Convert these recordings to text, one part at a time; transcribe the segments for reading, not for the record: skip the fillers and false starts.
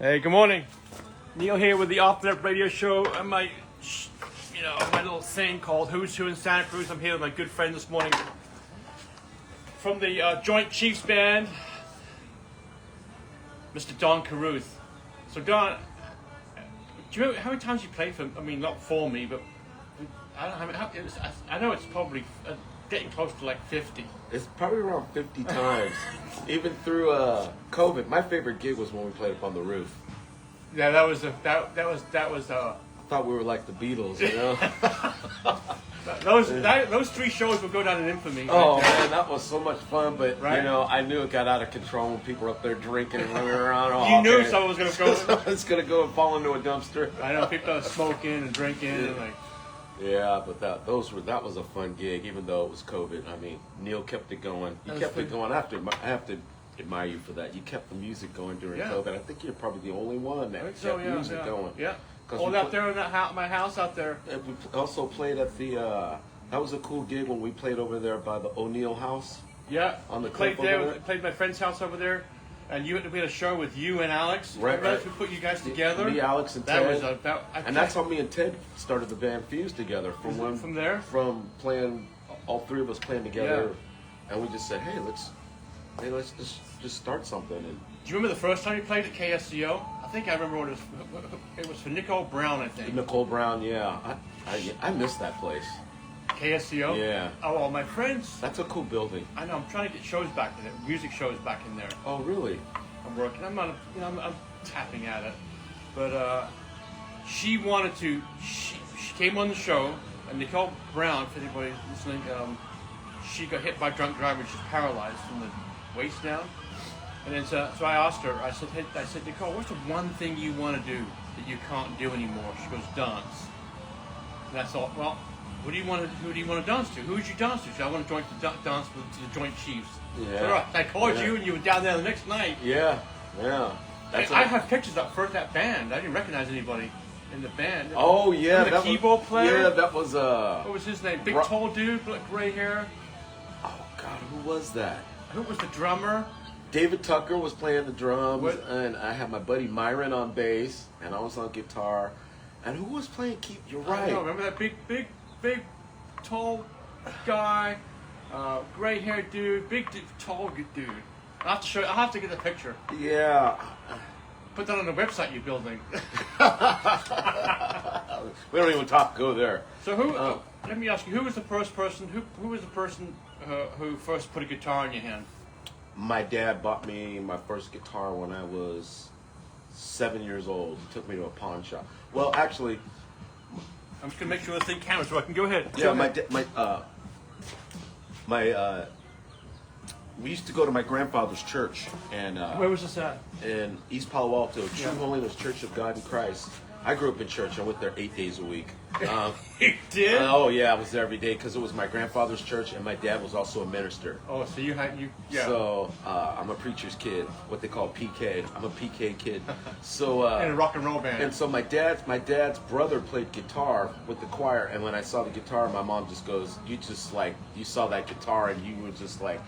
Hey, good morning. Neil here with the Off the Net Radio Show and my little thing called Who's Who in Santa Cruz. I'm here with my good friend this morning from the Joint Chiefs Band, Mr. Don Caruth. So Don, do you know how many times you played for? I mean, not for me, but I don't know. I know it's probably getting close to like 50. It's probably around 50 times, even through COVID. My favorite gig was when we played up on the roof. Yeah, that was. I thought we were like the Beatles, you know. Those three shows will go down in infamy. Oh right man, that was so much fun. But right? you know, I knew it got out of control when people were up there drinking and running around. Oh, you knew someone was going to go. Someone's going to go and fall into a dumpster. I know people are smoking and drinking and like. Yeah, but that was a fun gig, even though it was COVID. I mean, Neil kept it going. You kept it going. I have to admire you for that. You kept the music going during COVID. I think you're probably the only one that kept music going. Yeah. All out there in my house out there. And we also played at the. That was a cool gig when we played over there by the O'Neill House. Yeah. On the played cliff over there. Played my friend's house over there. And we had a show with you and Alex. Right. We put you guys together. Me, Alex, and Ted. And that's how me and Ted started the band Fuse together. From there? From playing, all three of us playing together, and we just said, hey, let's just start something. And do you remember the first time you played at KSCO? I think I remember what it was for Nicole Brown, I think. Nicole Brown, yeah. I miss that place. KSCO? Yeah. Oh, well, my friends. That's a cool building. I know. I'm trying to get shows back in there, music shows back in there. Oh, really? I'm working. I'm tapping at it, but she wanted to. She came on the show, and Nicole Brown, for anybody listening, she got hit by a drunk driver. She's paralyzed from the waist down. And then so I asked her. I said, Nicole, what's the one thing you want to do that you can't do anymore? She goes, dance. And I thought, well, who do you want to dance to? Who would you dance to? She said, I want to dance to the Joint Chiefs. Yeah. So I called you, and you were down there the next night. Yeah. I have pictures of that band. I didn't recognize anybody in the band. Oh yeah, the keyboard player. Yeah, that was What was his name? Big tall dude, gray hair. Oh God, who was that? Who was the drummer? David Tucker was playing the drums, and I had my buddy Myron on bass, and I was on guitar. And who was playing key? You're right. I know, remember that big, tall guy, gray haired dude, tall dude. I'll have to get the picture. Yeah. Put that on the website you're building. We don't even go there. So let me ask you, who was the first person? Who was the person who first put a guitar in your hand? My dad bought me my first guitar when I was 7 years old. He took me to a pawn shop. Well, actually, I'm just gonna make sure the thing counts so I can go ahead. Yeah, we used to go to my grandfather's church, and where was this at? In East Palo Alto, True Holiness Church of God in Christ. I grew up in church. I went there 8 days a week. You did? Oh yeah, I was there every day because it was my grandfather's church, and my dad was also a minister. Oh, so yeah. So I'm a preacher's kid, what they call PK. I'm a PK kid. So in a rock and roll band. And so my dad's brother played guitar with the choir, and when I saw the guitar, my mom just goes, you saw that guitar, and you were just like.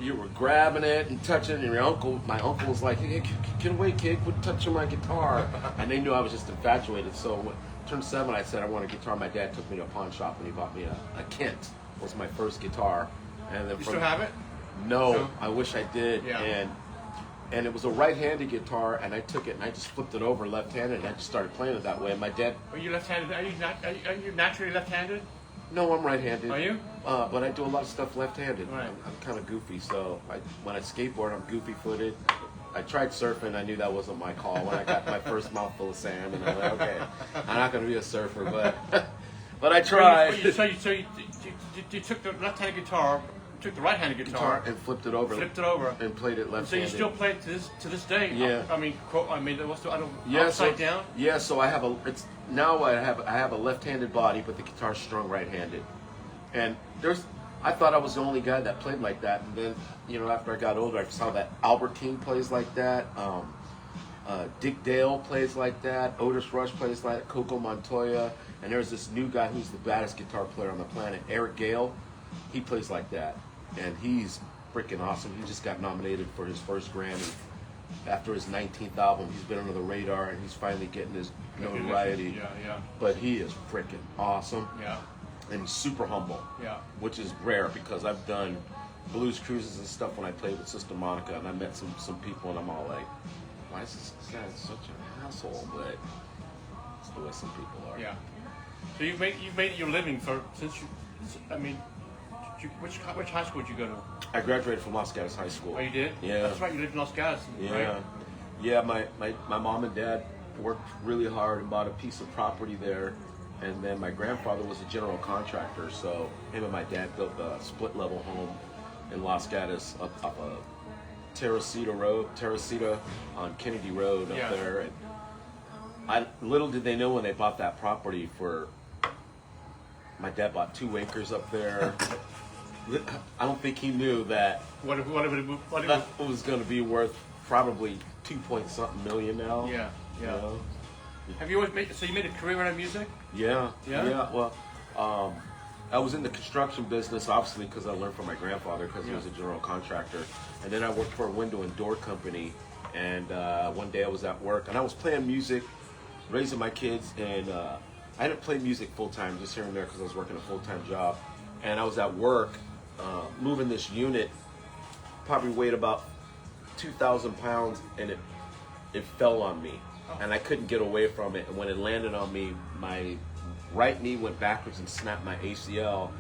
You were grabbing it and touching it, and my uncle was like, hey, get away, kid, quit touching my guitar. And they knew I was just infatuated. So when I turned 7, I said, I want a guitar. My dad took me to a pawn shop, and he bought me a Kent. Was my first guitar. And then you still have it? No, I wish I did. Yeah. And it was a right-handed guitar, and I took it, and I just flipped it over left-handed, and I just started playing it that way. And my dad... Are you left-handed? Are you naturally left-handed? No, I'm right-handed. Are you? But I do a lot of stuff left-handed. Right. I'm kind of goofy, so when I skateboard, I'm goofy-footed. I tried surfing. I knew that wasn't my call when I got my first mouthful of sand, and I'm like, okay, I'm not going to be a surfer, but I tried. So you took the left-handed guitar, took the right-handed guitar, and flipped it over, and played it left-handed. So you still play it to this day? Yeah. Upside down. Yeah. So I have I have a left-handed body, but the guitar's strung right-handed. And I thought I was the only guy that played like that. And then, after I got older, I saw that Albert King plays like that. Dick Dale plays like that. Otis Rush plays like that. Coco Montoya. And there's this new guy who's the baddest guitar player on the planet, Eric Gale. He plays like that. And he's freaking awesome. He just got nominated for his first Grammy. after his 19th album, he's been under the radar and he's finally getting his notoriety. Yeah. But he is freaking awesome. Yeah. And he's super humble. Yeah. Which is rare because I've done blues cruises and stuff when I played with Sister Monica, and I met some people and I'm all like, why is this guy such an asshole? But it's the way some people are. Yeah. So you've made it your living which high school did you go to? I graduated from Los Gatos High School. Oh, you did? Yeah. That's right. You lived in Los Gatos. Yeah. Right? Yeah. My mom and dad worked really hard and bought a piece of property there, and then my grandfather was a general contractor, so him and my dad built a split level home in Los Gatos up a Teresita on Kennedy Road up there. And little did they know when they bought that property my dad bought 2 acres up there. I don't think he knew that What it was going to be worth probably 2-point-something million now. Yeah. You know? Have you always you made a career out of music? Yeah. Yeah? Well, I was in the construction business, obviously, because I learned from my grandfather, because he was a general contractor. And then I worked for a window and door company. And one day I was at work, and I was playing music, raising my kids, and I didn't play music full-time, just here and there, because I was working a full-time job. And I was at work, moving this unit, probably weighed about 2,000 pounds, and it fell on me. And I couldn't get away from it. And when it landed on me, my right knee went backwards and snapped my ACL.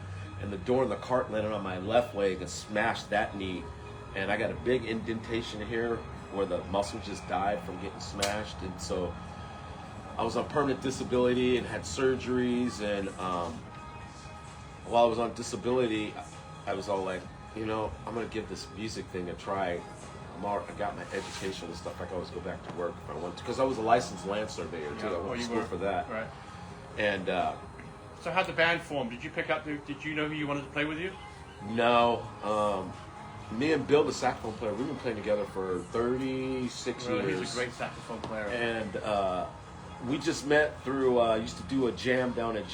And the door in the cart landed on my left leg and smashed that knee. And I got a big indentation here where the muscle just died from getting smashed. And so I was on permanent disability and had surgeries. And while I was on disability, I was all like, I'm going to give this music thing a try. I got my education and stuff. I could always go back to work if I wanted to, because I was a licensed land surveyor too. I went to school for that. Right. And so how'd the band form? Did you did you know who you wanted to play with you? no, me and Bill, the saxophone player, we've been playing together for 36 years. He's a great saxophone player. And we just met through. Used to do a jam down at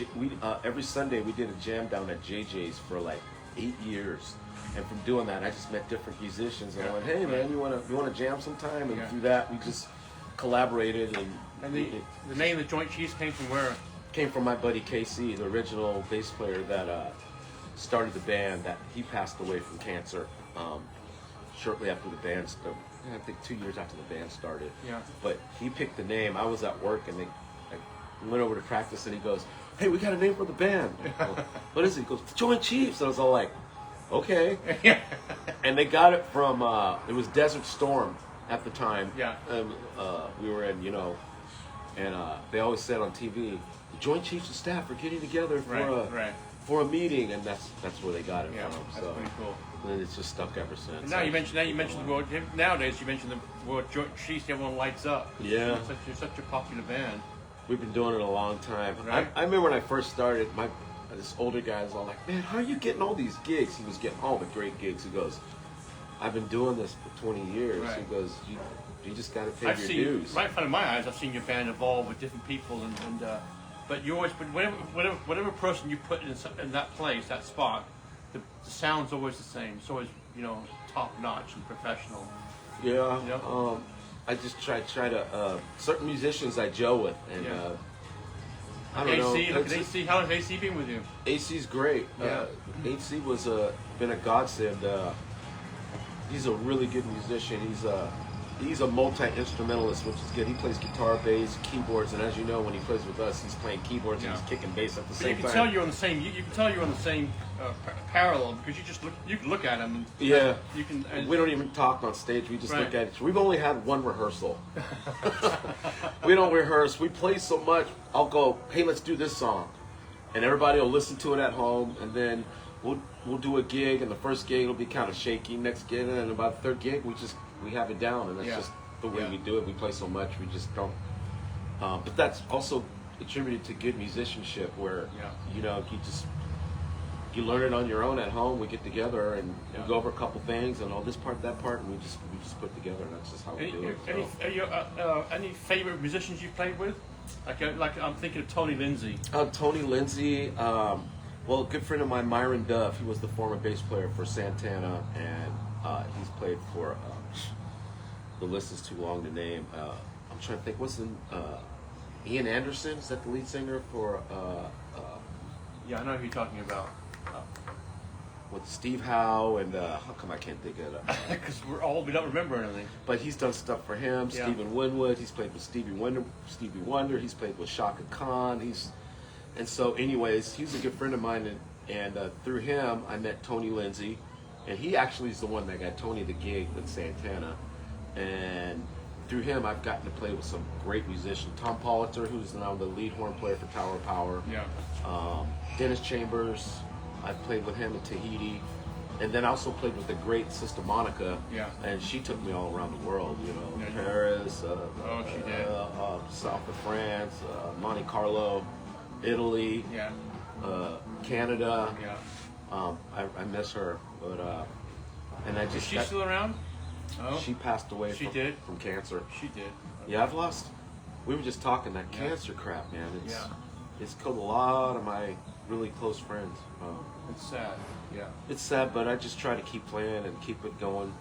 every Sunday we did a jam down at JJ's for like 8 years. And from doing that, I just met different musicians, and I went, "Hey, man, you want to jam sometime?" And through that, we just collaborated. And the name of the Joint Chiefs came from where? Came from my buddy KC, the original bass player that started the band. That he passed away from cancer shortly after the band started. I think 2 years after the band started. Yeah. But he picked the name. I was at work, and I went over to practice, and he goes, "Hey, we got a name for the band." What is it? He goes, "The Joint Chiefs." And I was all like, okay. And they got it from, it was Desert Storm at the time. Yeah. And we were in, and they always said on TV, the Joint Chiefs of Staff are getting together for a meeting, and that's where they got it from. That's pretty cool. And it's just stuck ever since. And now you mentioned the word. Nowadays you mention the word Joint Chiefs, everyone lights up. Yeah. You're such a popular band. We've been doing it a long time. Right. I remember when I first started, this older guy was all like, "Man, how are you getting all these gigs?" He was getting all the great gigs. He goes, "I've been doing this for 20 years." Right. He goes, you just got to pay your dues. Right in front of my eyes, I've seen your band evolve with different people, but you always, whatever person you put in that place, that spot, the sound's always the same. It's always, top notch and professional. Yeah. Yep. I just try to certain musicians I gel with, and I don't know. AC, look at AC. How has AC been with you? AC's great. Yeah. AC was been a godsend. He's a really good musician. He's a multi-instrumentalist, which is good. He plays guitar, bass, keyboards, and as you know, when he plays with us, he's playing keyboards and he's kicking bass at the same time. You can tell you're on the same. You can tell you're on the same parallel because you can look at him. And yeah. You can. We don't even talk on stage. We just Right. look at it. We've only had one rehearsal. We don't rehearse. We play so much. I'll go, "Hey, let's do this song," and everybody will listen to it at home, and then we'll do a gig, and the first gig will be kind of shaky. Next gig, and about the third gig, we have it down, and that's just the way we do it. We play so much, we just don't. But that's also attributed to good musicianship, where you learn it on your own at home. We get together and we go over a couple things, and this part, that part, and we just put togeted, and that's just how we do it. Any favorite musicians you've played with? Like I'm thinking of Tony Lindsay. Tony Lindsay. Well, a good friend of mine, Myron Duff. He was the former bass player for Santana, and he's played for the list is too long to name. I'm trying to think. What's the Ian Anderson? Is that the lead singer for? Yeah, I know who you're talking about. With Steve Howe and how come I can't think of it? Because we're old, we don't remember anything. But he's done stuff for him. Yeah. Stephen Winwood. He's played with Stevie Wonder. He's played with Shaka Khan. And so, anyways, he's a good friend of mine, and through him, I met Tony Lindsay, and he actually is the one that got Tony the gig with Santana, and through him, I've gotten to play with some great musicians. Tom Polliter, who's now the lead horn player for Tower of Power. Yeah. Dennis Chambers. I've played with him in Tahiti, and then I also played with the great Sister Monica. Yeah. And she took me all around the world. You know, Yeah. Paris. She did. South of France, Monte Carlo, Italy. Yeah. Canada. Yeah. I miss her, but and I Is just she still around? Oh. she passed away She from, did? from cancer. She did. Yeah, I've lost. We were just talking that Yeah. cancer crap, man. Yeah. It's killed a lot of my really close friends. It's sad. Yeah. It's sad, but I just try to keep playing and keep it going.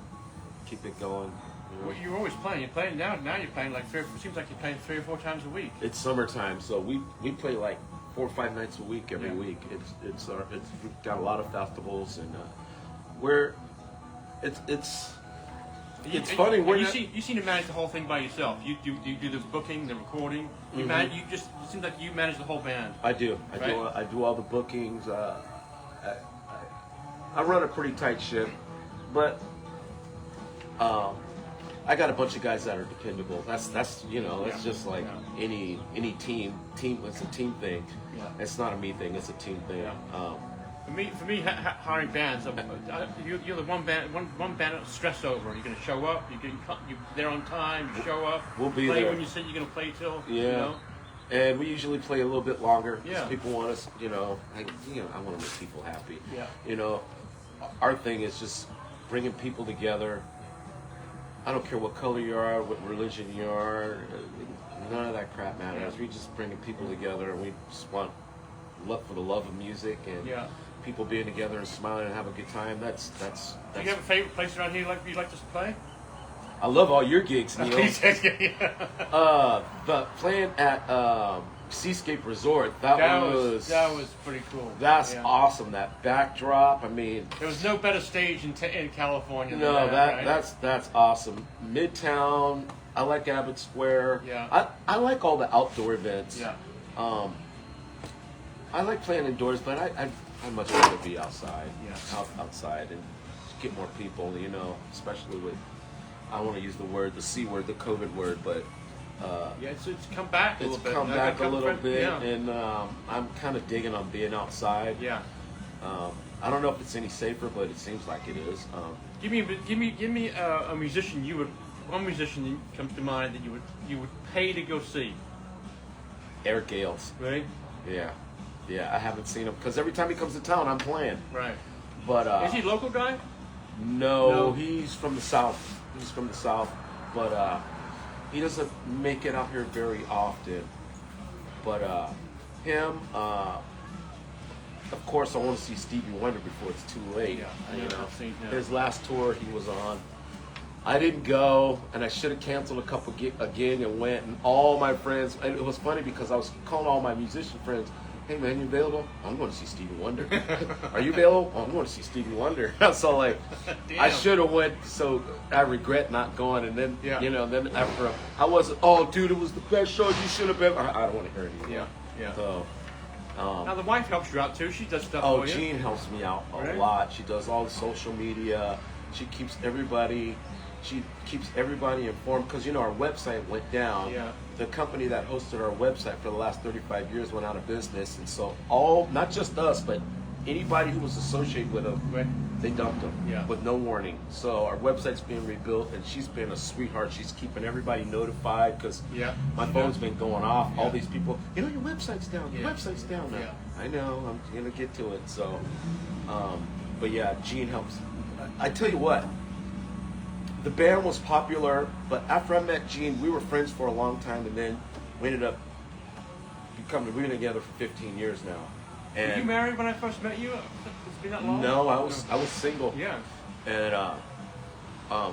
Keep it going. You know? Well, you're always playing. You're playing now. Now you're playing like it seems like you're playing 3 or 4 times a week. It's summertime, so we play like 4 or 5 nights a week every Yeah. week. We've got a lot of festivals, and it's funny. You seem to manage the whole thing by yourself. You do the booking, the recording. You manage. It seems like you manage the whole band. I do. Right? I do all the bookings. I run a pretty tight ship, but I got a bunch of guys that are dependable. That's it's Yeah. just like Yeah. any team. It's a team thing. Yeah. It's not a me thing. It's a team thing. Yeah. For me, hiring bands, you're the one band that's stressed over. You're going to show up. You're there on time. You show up. We'll be play there. when you said you're going to play till. Yeah. You know? And we usually play a little bit longer. 'Cause Yeah. people want us. I want to make people happy. Yeah. Our thing is just bringing people together. I don't care what color you are, what religion you are. None of that crap matters. Yeah. We just bringing people together, and we just want love for the love of music and Yeah. people being together and smiling and having a good time. That's. Do you have a favorite place around here you'd like to play? I love all your gigs, Neil. Yeah. But playing at Seascape Resort, that was pretty cool. That's Yeah. awesome. That backdrop. I mean, There was no better stage in California. no, than that, right? that's awesome. Midtown. I like Abbott Square. Yeah. I like all the outdoor events. Yeah. I like playing indoors, but I'd much rather be outside. Yeah. Outside and get more people. Especially with, I want to use the C word, the COVID word, but. Yeah, it's come back a It's little bit. come back a little bit, Yeah. and I'm kind of digging on being outside. Yeah. I don't know if it's any safer, but it seems like it is. Give me a musician one musician that comes to mind that you would pay to go see. Eric Gales. Right. Yeah, I haven't seen him because every time he comes to town, I'm playing. Right. But Is he a local guy? No, he's from the south. But he doesn't make it out here very often. But him, of course, I want to see Stevie Wonder before it's too late. Yeah, I've seen him. His last tour he was on, I didn't go, and I should have canceled a gig and went. And all my friends, and it was funny because I was calling all my musician friends. Hey man, you available? I'm going to see Stevie Wonder. Are you available? Oh, I'm going to see Stevie Wonder. So like, I should have went. So I regret not going. And then then after I wasn't. Oh, dude, it was the best show. You should have been. I don't want to hear it anymore. Yeah. So. Now the wife helps you out too. She does stuff Oh, for you. Jean helps me out a Right. lot. She does all the social media. She keeps everybody informed because our website went down. Yeah. The company that hosted our website for the last 35 years went out of business, and so not just us, but anybody who was associated with them, Right. they dumped them Yeah. with no warning. So our website's being rebuilt, and she's been a sweetheart. She's keeping everybody notified because Yeah. my phone's been going off. Yeah. All these people, your website's down. Your Yeah. website's down now. Yeah. I know. I'm gonna get to it. So, but yeah, Gene helps. I tell you what. The band was popular, but after I met Gene, we were friends for a long time, and then we ended up we've been together for 15 years now. And Were you married when I first met you? It's been that long? no, I was single. Yeah. And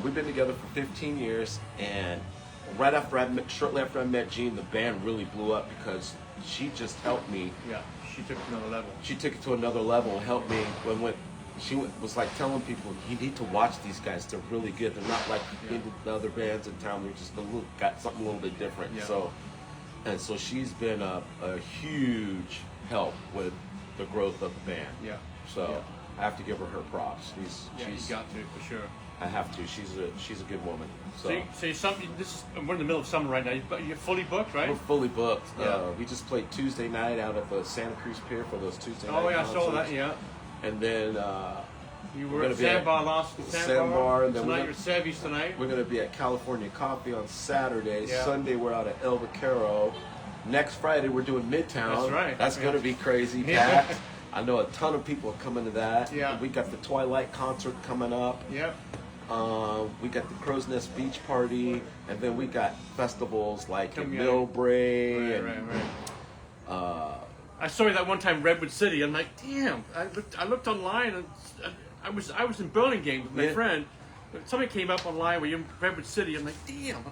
we've been together for 15 years, and shortly after I met Jean, the band really blew up because she just helped me. Yeah, she took it to another level. She took it to another level and helped me she was like telling people, you need to watch these guys. They're really good. They're not like the other bands in town. They're just got something a little bit different. Yeah. So she's been a huge help with the growth of the band. Yeah. So I have to give her props. She's you got to for sure. I have to. She's a good woman. So We're in the middle of summer right now. But you're fully booked, right? we're fully booked. Yeah. We just played Tuesday night out at the Santa Cruz Pier for those Tuesday night Oh yeah, I saw concerts. that. Yeah. And then You we're were gonna at be at Sandbar last Sandbar, and then tonight. You're at Savvy's tonight. we're going to be at California Coffee on Saturday. Yeah. Sunday we're out at El Vaquero. Next Friday we're doing Midtown. That's right. That's going to be crazy Yeah. packed. I know a ton of people are coming to that. Yeah. We got the Twilight concert coming up. Yep. We got the Crow's Nest Beach Party, and then we got festivals like in Right, Millbrae. right. I saw you that one time, Redwood City. I'm like, damn. I looked online, and I was in Burlingame with my friend. Somebody came up online where you're in Redwood City. I'm like, damn.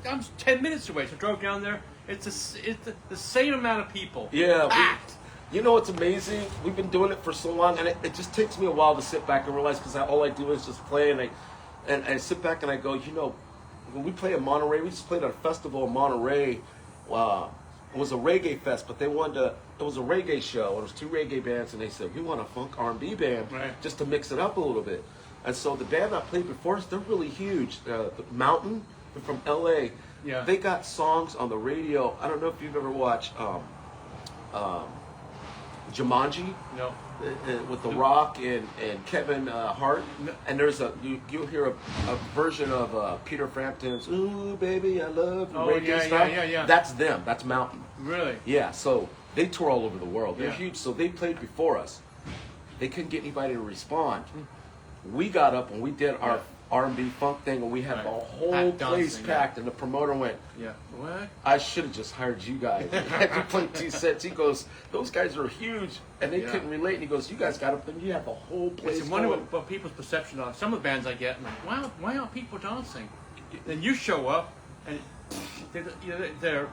I'm 10 minutes away. So I drove down there. It's the same amount of people. Yeah. Packed. You know what's amazing? We've been doing it for so long, and it just takes me a while to sit back and realize, because all I do is just play, and I sit back and I go, when we play in Monterey, we just played at a festival in Monterey. It was a reggae fest, but it was a reggae show. There was 2 reggae bands, and they said, we want a funk R&B band just to mix it up a little bit. And so the band that played before us, they're really huge. The Mountain, they're from L.A. Yeah. They got songs on the radio. I don't know if you've ever watched Jumanji. No. With The Rock and Kevin Hart, and there's you'll hear a version of Peter Frampton's "Ooh Baby I Love You" reggae style. Yeah. That's them. That's Mountain. Really? Yeah. So they tour all over the world. They're Yeah. huge. So they played before us. They couldn't get anybody to respond. We got up and we did our R&B funk thing, and we had Right. the whole Packed place dancing, packed, and the promoter went, Yeah. What? I should have just hired you guys. We played 2 sets. He goes, those guys are huge, and they couldn't relate. And he goes, you guys got up, and you had the whole place. I wonder what people's perception are. Some of the bands I get, I'm like, why aren't people dancing? Then you show up, and they're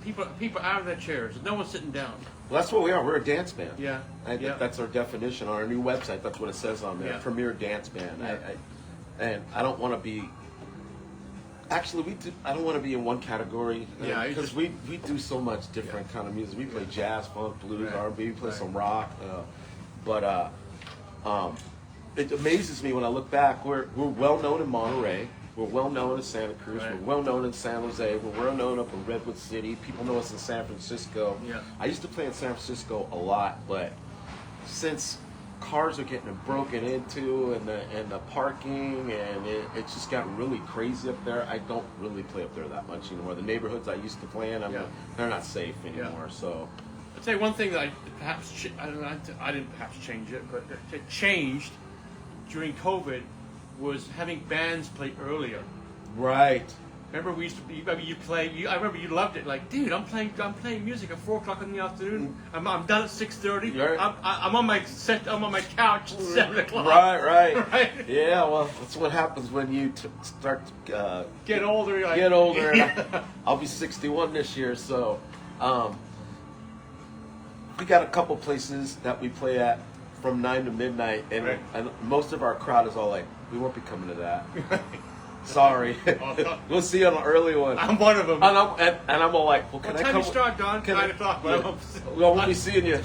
people out of their chairs. No one's sitting down. Well, that's what we are. We're a dance band. Yeah. That's our definition on our new website. That's what it says on there. Yeah. Premier dance band. Yeah. And I don't want to be. Actually, I don't want to be in one category. Yeah, because we do so much different kind of music. We play jazz, funk, blues, R&B. We play some rock. But it amazes me when I look back. We're well known in Monterey. We're well known in Santa Cruz. Right. We're well known in San Jose. We're well known up in Redwood City. People know us in San Francisco. Yeah. I used to play in San Francisco a lot, but since cars are getting broken into and the parking and it's just gotten really crazy up there, I don't really play up there that much anymore. The neighborhoods I used to play in, they're not safe anymore. So I'll tell you one thing that I didn't perhaps change it, but it changed during COVID was having bands play earlier. right. Remember we used to. I remember you loved it. Like, dude, I'm playing music at 4:00 in the afternoon. I'm done at 6:30. Right. I'm on my couch at 7 o'clock. Right. Right. Yeah, well, that's what happens when you start to Get older. Like, get older. Yeah. And I'll be 61 this year, so we got a couple places that we play at from 9 to midnight, and, Right. and most of our crowd is all like, we won't be coming to that. Sorry. We'll see you on an early one. I'm one of them. And I'm all like, well, can What I time come? you start, Don? can 9 I- o'clock. Yeah. Well, we'll be seeing you.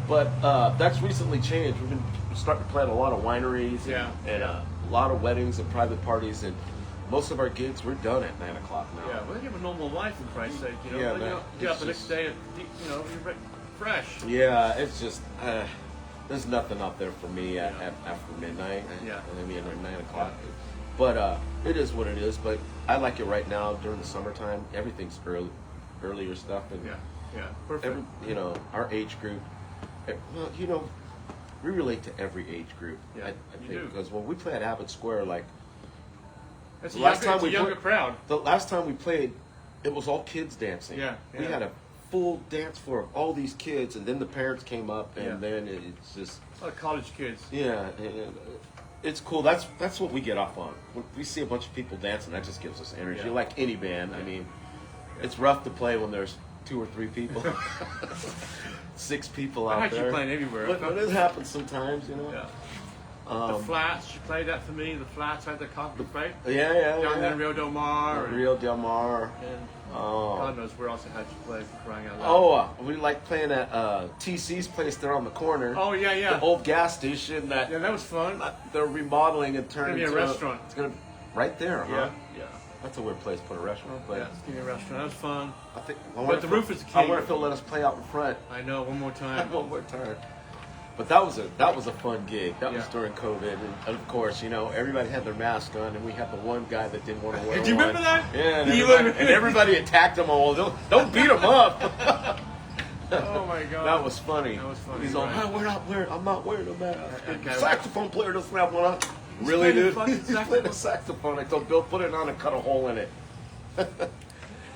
But that's recently changed. We've been starting to play at a lot of wineries and a lot of weddings and private parties, and most of our gigs we're done at 9 o'clock now. Yeah, well, you have a normal life, for Christ's sake. You know, Yeah, you man, know, get up it's the next just- day, and you're fresh. Yeah, it's just there's nothing out there for me after midnight. Yeah. I mean, at 9 o'clock. But it is what it is. But I like it right now during the summertime. Everything's earlier stuff, and Yeah, perfect. our age group. Well, we relate to every age group. Yeah, I you think do. because when we play at Abbott Square, like It's the a last younger, time we it's a younger played- crowd. the last time we played, it was all kids dancing. Yeah, We yeah. had a full dance floor of all these kids, and then the parents came up, and Yeah. then it's just A lot of college kids. yeah. it's cool. That's what we get off on. When we see a bunch of people dancing, that just gives us energy. Yeah. Like any band. I mean, it's rough to play when there's 2 or 3 people, 6 people out Actually there. playing everywhere. But it happens sometimes, you know. Yeah. The Flats, you played that for me. The Flats had the cockpit, right? Yeah. Down there in Rio Del Mar. Rio Del Mar. And Oh. God knows where else I had you play, for crying out loud. Oh, we like playing at TC's place there on the corner. Oh, yeah. The old gas station that Yeah, that was fun. they're remodeling and turning It's into gonna be a restaurant. It's gonna right there, huh? Yeah. That's a weird place to put a restaurant, but Yeah, it's gonna be a restaurant. That was fun. I think. But the roof is the key. I wonder if they'll let us play out in front I know. One more time. one more time. But that was a fun gig. That was Yeah. during COVID, and of course, everybody had their mask on, and we had the one guy that didn't want to wear one. Do you remember that? Yeah, You and everybody attacked him all. Don't beat him up. Oh my God. That was funny. That was funny, He's all, right. I'm not wearing a mask. Okay. Saxophone player doesn't have one on. Really, playing the dude? fucking He's playing the saxophone. I told Bill, put it on and cut a hole in it.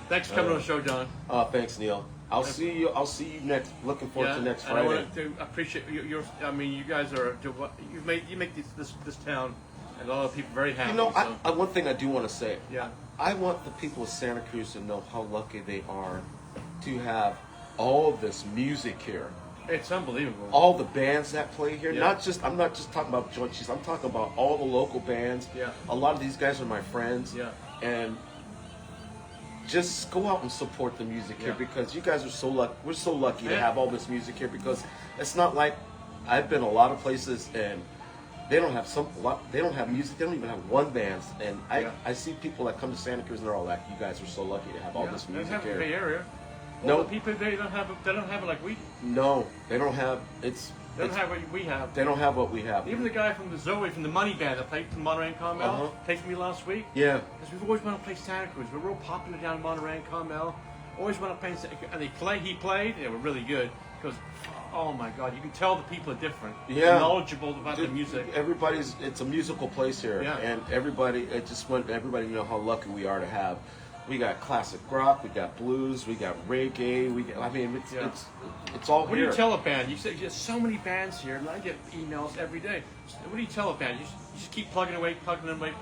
Thanks for coming on the show, Don. Thanks, Neil. I'll see you next. Looking forward to next and Friday. I want to appreciate you. I mean, you guys are you make this town and a lot of people very happy. So. One thing I do want to say. Yeah. I want the people of Santa Cruz to know how lucky they are to have all this music here. It's unbelievable. All the bands that play here. Yeah. I'm not just talking about Joint Cheese. I'm talking about all the local bands. Yeah. A lot of these guys are my friends. Yeah. And just go out and support the music here Yeah. because you guys are so lucky. We're so lucky to Yeah. have all this music here because it's not like I've been a lot of places and they don't have they don't have music. They don't even have one band. And I see people that come to Santa Cruz and they're all like, "You guys are so lucky to have all this They music have the here." Bay Area. No. All the people they don't have it like we. No, they don't have. They don't have what we have. They don't have what we have. Even the guy from the Zoe from the Money Band that played from Monterey and Carmel Uh-huh. played for me last week. Yeah. Because we've always wanted to play Santa Cruz. We're real popular down in Monterey and Carmel. Always want to play, and he played. They were really good. Because, oh my God, you can tell the people are different. Yeah. They're knowledgeable about the music. It's a musical place here, Yeah. and everybody to know how lucky we are to have. We got classic rock, we got blues, we got reggae. It's all What do here. you tell a band? You say there's so many bands here, and I get emails every day. What do you tell a band? You just keep plugging away, plugging away.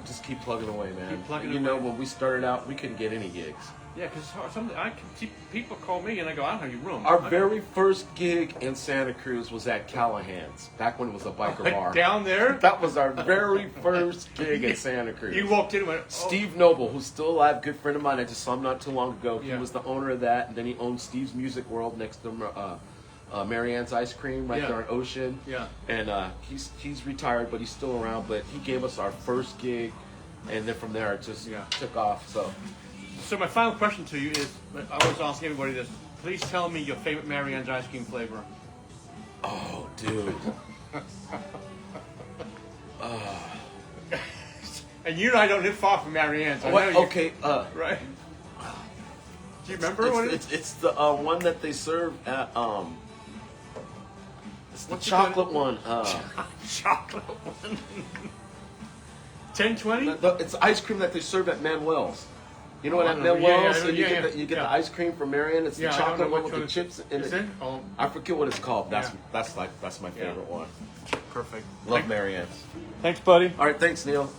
Just keep plugging away, man. Keep plugging You know, away. when we started out, we couldn't get any gigs. Yeah, because people call me and I go, I don't have any room. Our very first gig in Santa Cruz was at Callahan's, back when it was a biker bar. Down there? That was our very first gig in Santa Cruz. You walked in and went, oh. Steve Noble, who's still alive, good friend of mine. I just saw him not too long ago. He Yeah. was the owner of that, and then he owned Steve's Music World next to Marianne's Ice Cream right there on Ocean. Yeah. And he's retired, but he's still around. But he gave us our first gig, and then from there it just took off. So my final question to you is, I always ask everybody this. Please tell me your favorite Marianne's ice cream flavor. Oh, dude. And you and I don't live far from Marianne's. I know you, Okay. right? Do you remember what it is? It's the one that they serve at It's the What's the chocolate good- one. Chocolate one. 1020? It's ice cream that they serve at Manuel's. You know what Oh, at no, Manuel's? yeah, and yeah, you get yeah. the ice cream from Marianne. It's Yeah, the I don't chocolate know one which with one the chips in is it. it? Oh. I forget what it's called. That's Yeah. my favorite one. Perfect. Love Marianne's. Thanks, buddy. All right, thanks, Neil.